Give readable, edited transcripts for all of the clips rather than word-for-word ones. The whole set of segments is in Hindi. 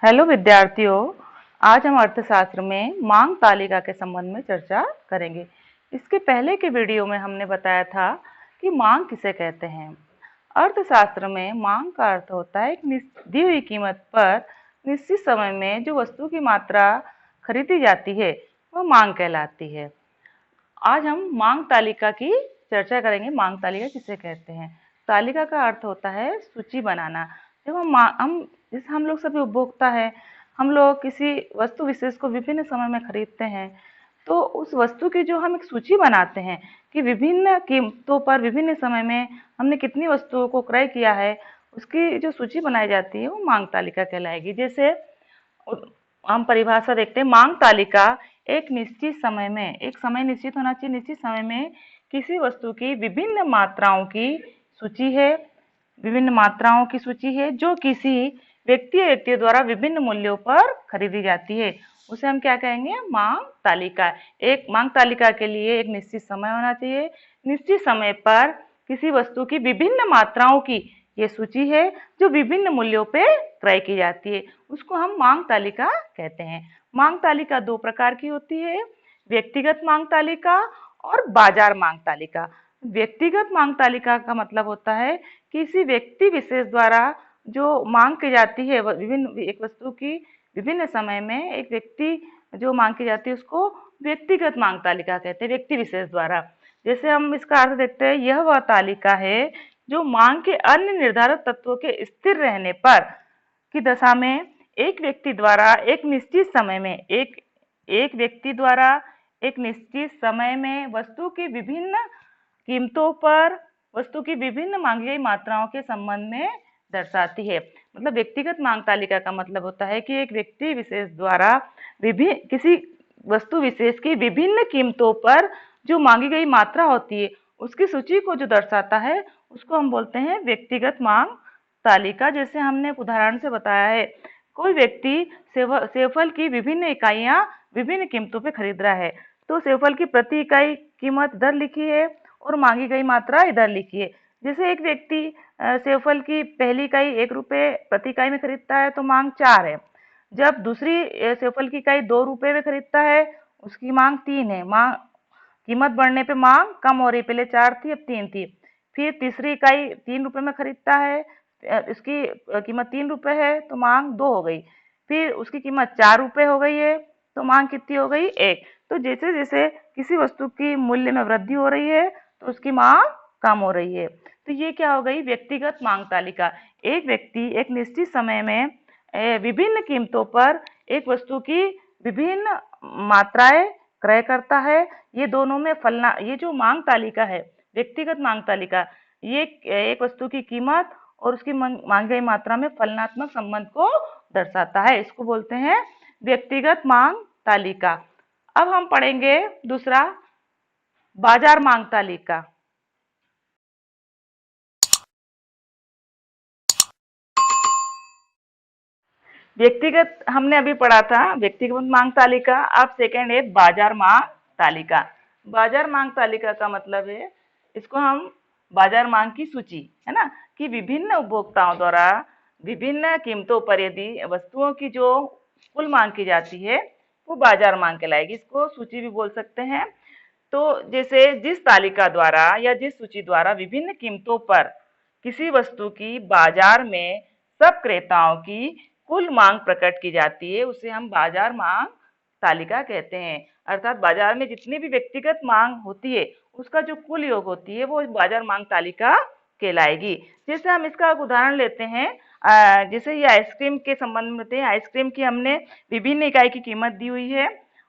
हेलो विद्यार्थियों, आज हम अर्थशास्त्र में मांग तालिका के संबंध में चर्चा करेंगे। इसके पहले के वीडियो में हमने बताया था कि मांग किसे कहते हैं। अर्थशास्त्र में मांग का अर्थ होता है एक दी हुई कीमत पर निश्चित समय में जो वस्तु की मात्रा खरीदी जाती है वह मांग कहलाती है। आज हम मांग तालिका की चर्चा करेंगे। मांग तालिका किसे कहते हैं? तालिका का अर्थ होता है सूची बनाना। जब जैसे हम लोग सभी उपभोक्ता है, हम लोग किसी वस्तु विशेष को विभिन्न समय में खरीदते हैं, तो उस वस्तु की जो हम एक सूची बनाते हैं कि विभिन्न कीमतों पर विभिन्न समय में हमने कितनी वस्तुओं को क्रय किया है, उसकी जो सूची बनाई जाती है वो मांग तालिका कहलाएगी। जैसे हम परिभाषा देखते हैं, मांग तालिका एक निश्चित समय में, एक समय निश्चित होना चाहिए, निश्चित समय में किसी वस्तु की विभिन्न मात्राओं की सूची है, विभिन्न मात्राओं की सूची है जो किसी व्यक्ति द्वारा विभिन्न मूल्यों पर खरीदी जाती है। उसे हम क्या कहेंगे? मांग तालिका। एक मांग तालिका के लिए एक निश्चित समय होना चाहिए, निश्चित समय पर किसी वस्तु की विभिन्न मात्राओं की ये सूची है जो विभिन्न मूल्यों पे क्रय की जाती है, उसको हम मांग तालिका कहते हैं। मांग तालिका दो प्रकार की होती है, व्यक्तिगत मांग तालिका और बाजार मांग तालिका। व्यक्तिगत मांग तालिका का मतलब होता है किसी व्यक्ति विशेष द्वारा जो मांग की जाती है, विभिन्न एक वस्तु की विभिन्न समय में एक व्यक्ति जो मांग की जाती है उसको व्यक्तिगत मांग तालिका कहते हैं, व्यक्ति विशेष द्वारा। जैसे हम इसका अर्थ देखते हैं, यह वह तालिका है जो मांग के अन्य निर्धारित तत्वों के स्थिर रहने पर की दशा में एक व्यक्ति द्वारा एक निश्चित समय में एक व्यक्ति द्वारा एक निश्चित समय में वस्तु की विभिन्न कीमतों पर वस्तु की विभिन्न मांगी गई मात्राओं के संबंध में दर्शाती है। मतलब व्यक्तिगत मांग तालिका का मतलब होता है कि एक व्यक्ति विशेष द्वारा विभिन्न किसी वस्तु विशेष की विभिन्न कीमतों पर जो मांगी गई मात्रा होती है उसकी सूची को जो दर्शाता है उसको हम बोलते हैं व्यक्तिगत मांग तालिका। जैसे हमने उदाहरण से बताया है, कोई व्यक्ति सेवफल की विभिन्न इकाइयां विभिन्न कीमतों पे खरीद रहा है, तो सेवफल की प्रति इकाई कीमत इधर लिखी है और मांगी गई मात्रा इधर लिखी है। जैसे एक व्यक्ति सेवफल की पहली इकाई 1 रुपये प्रति इकाई में खरीदता है तो मांग 4 है। जब दूसरी सेवफल की इकाई 2 रुपये में खरीदता है उसकी मांग 3 है। मांग कीमत बढ़ने पे मांग कम हो रही, पहले 4 थी अब 3 थी। फिर तीसरी इकाई 3 रुपये में खरीदता है, इसकी कीमत 3 रुपये है तो मांग 2 हो गई। फिर उसकी कीमत 4 रुपये हो गई है तो मांग कितनी हो गई? 1। तो जैसे जैसे किसी वस्तु की मूल्य में वृद्धि हो रही है तो उसकी मांग कम हो रही है। तो ये क्या हो गई? व्यक्तिगत मांग तालिका। एक व्यक्ति एक निश्चित समय में विभिन्न कीमतों पर एक वस्तु की विभिन्न मात्राएं क्रय करता है। ये दोनों में फलना, ये जो मांग तालिका है, व्यक्तिगत मांग तालिका, ये एक वस्तु की कीमत और उसकी मांगी गई मात्रा में फलनात्मक संबंध को दर्शाता है। इसको बोलते हैं व्यक्तिगत मांग तालिका। अब हम पढ़ेंगे दूसरा, बाजार मांग तालिका। व्यक्तिगत हमने अभी पढ़ा था व्यक्तिगत मांग तालिका। अब सेकंड है बाजार मांग तालिका। बाजार मांग तालिका का मतलब है, इसको हम बाजार मांग की सूची है ना, कि विभिन्न उपभोक्ताओं द्वारा विभिन्न कीमतों पर यदि वस्तुओं की जो कुल मांग की जाती है वो बाजार मांग कहलाएगी। इसको सूची भी बोल सकते हैं। तो जैसे जिस तालिका द्वारा या जिस सूची द्वारा विभिन्न कीमतों पर किसी वस्तु की बाजार में सब क्रेताओं की कुल मांग प्रकट की जाती है उसे हम बाजार मांग तालिका कहते हैं। अर्थात बाजार में जितनी भी व्यक्तिगत मांग होती है उसका जो कुल योग होती है वो बाजार मांग तालिका कहलाएगी। जैसे हम इसका एक उदाहरण लेते हैं, जैसे ये आइसक्रीम के संबंध में थे। आइसक्रीम की हमने विभिन्न इकाई की कीमत दी हुई है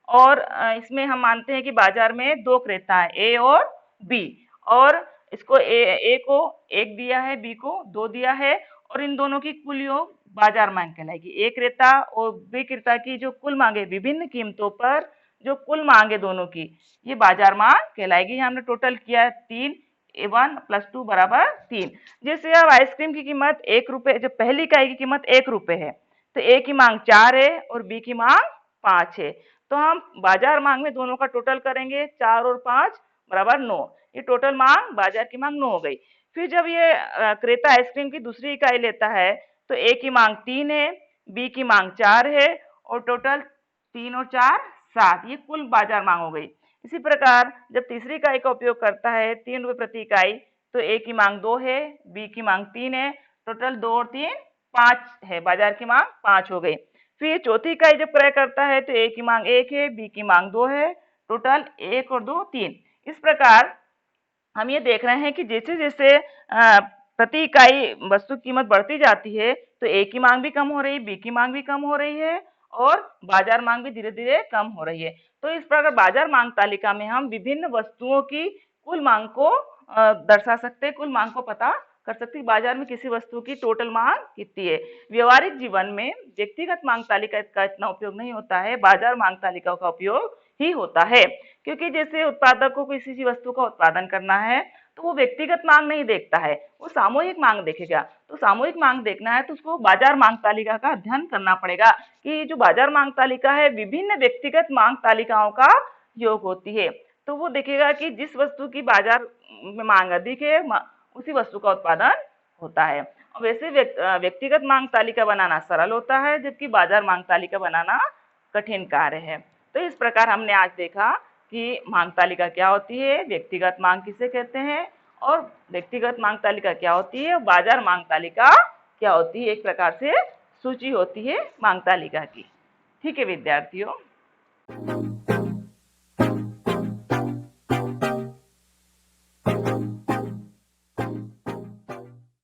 और इसमें हम मानते हैं कि बाजार में 2 क्रेता है, ए और बी, और इसको ए को 1 दिया है, बी को 2 दिया है और इन दोनों की कुल योग बाजार मांग कहलाएगी। ए क्रेता और बी क्रेता की जो कुल मांगे विभिन्न कीमतों पर जो कुल मांगे दोनों की, ये बाजार मांग कहलाएगी। हमने टोटल किया 3, 1 + 2 = 3। जैसे अब आइसक्रीम की कीमत 1 रुपये, जो पहली इकाई की कीमत 1 रुपये है तो ए की मांग 4 है और बी की मांग 5 है। तो हम बाजार मांग में दोनों का टोटल करेंगे, 4 और 5 = 9। ये टोटल मांग, बाजार की मांग 9 हो गई। फिर जब ये क्रेता आइसक्रीम की दूसरी इकाई लेता है तो ए की मांग 3 है, बी की मांग 4 है और टोटल 3 और 4 7, ये कुल बाजार मांग हो गई। इसी प्रकार जब तीसरी इकाई का उपयोग करता है 3 रुपए प्रति इकाई, तो ए की मांग 2 है, बी की मांग 3 है, टोटल 2 और 3 5 है, बाजार की मांग 5 हो गई। फिर चौथी इकाई जब क्रय करता है तो ए की मांग 1 है, बी की मांग 2 है, टोटल 1 और 2 3। इस प्रकार हम ये देख रहे हैं कि जैसे जैसे प्रति इकाई वस्तु की कीमत बढ़ती जाती है तो ए की मांग भी कम हो रही है, बी की मांग भी कम हो रही है और बाजार मांग भी धीरे धीरे कम हो रही है। तो इस प्रकार बाजार मांग तालिका में हम विभिन्न वस्तुओं की कुल मांग को दर्शा सकते हैं, कुल मांग को पता कर सकते हैं बाजार में किसी वस्तु की टोटल मांग कितनी है। व्यवहारिक जीवन में व्यक्तिगत मांग तालिका का इतना उपयोग नहीं होता है, बाजार मांग तालिका का उपयोग ही होता है। क्योंकि जैसे उत्पादक को किसी चीज वस्तु का उत्पादन करना है तो वो व्यक्तिगत मांग नहीं देखता है, वो सामूहिक मांग देखेगा। तो सामूहिक मांग देखना है तो उसको बाजार मांग तालिका का अध्ययन करना पड़ेगा कि जो बाजार मांग तालिका है विभिन्न व्यक्तिगत मांग तालिकाओं का योग होती है। तो वो देखेगा कि जिस वस्तु की बाजार में मांग अधिक है उसी वस्तु का उत्पादन होता है। और वैसे व्यक्तिगत मांग तालिका बनाना सरल होता है जबकि बाजार मांग तालिका बनाना कठिन कार्य है। तो इस प्रकार हमने आज देखा कि मांग तालिका क्या होती है, व्यक्तिगत मांग किसे कहते हैं और व्यक्तिगत मांग तालिका क्या होती है, बाजार मांग तालिका क्या होती है। एक प्रकार से सूची होती है मांग तालिका की। ठीक है विद्यार्थियों।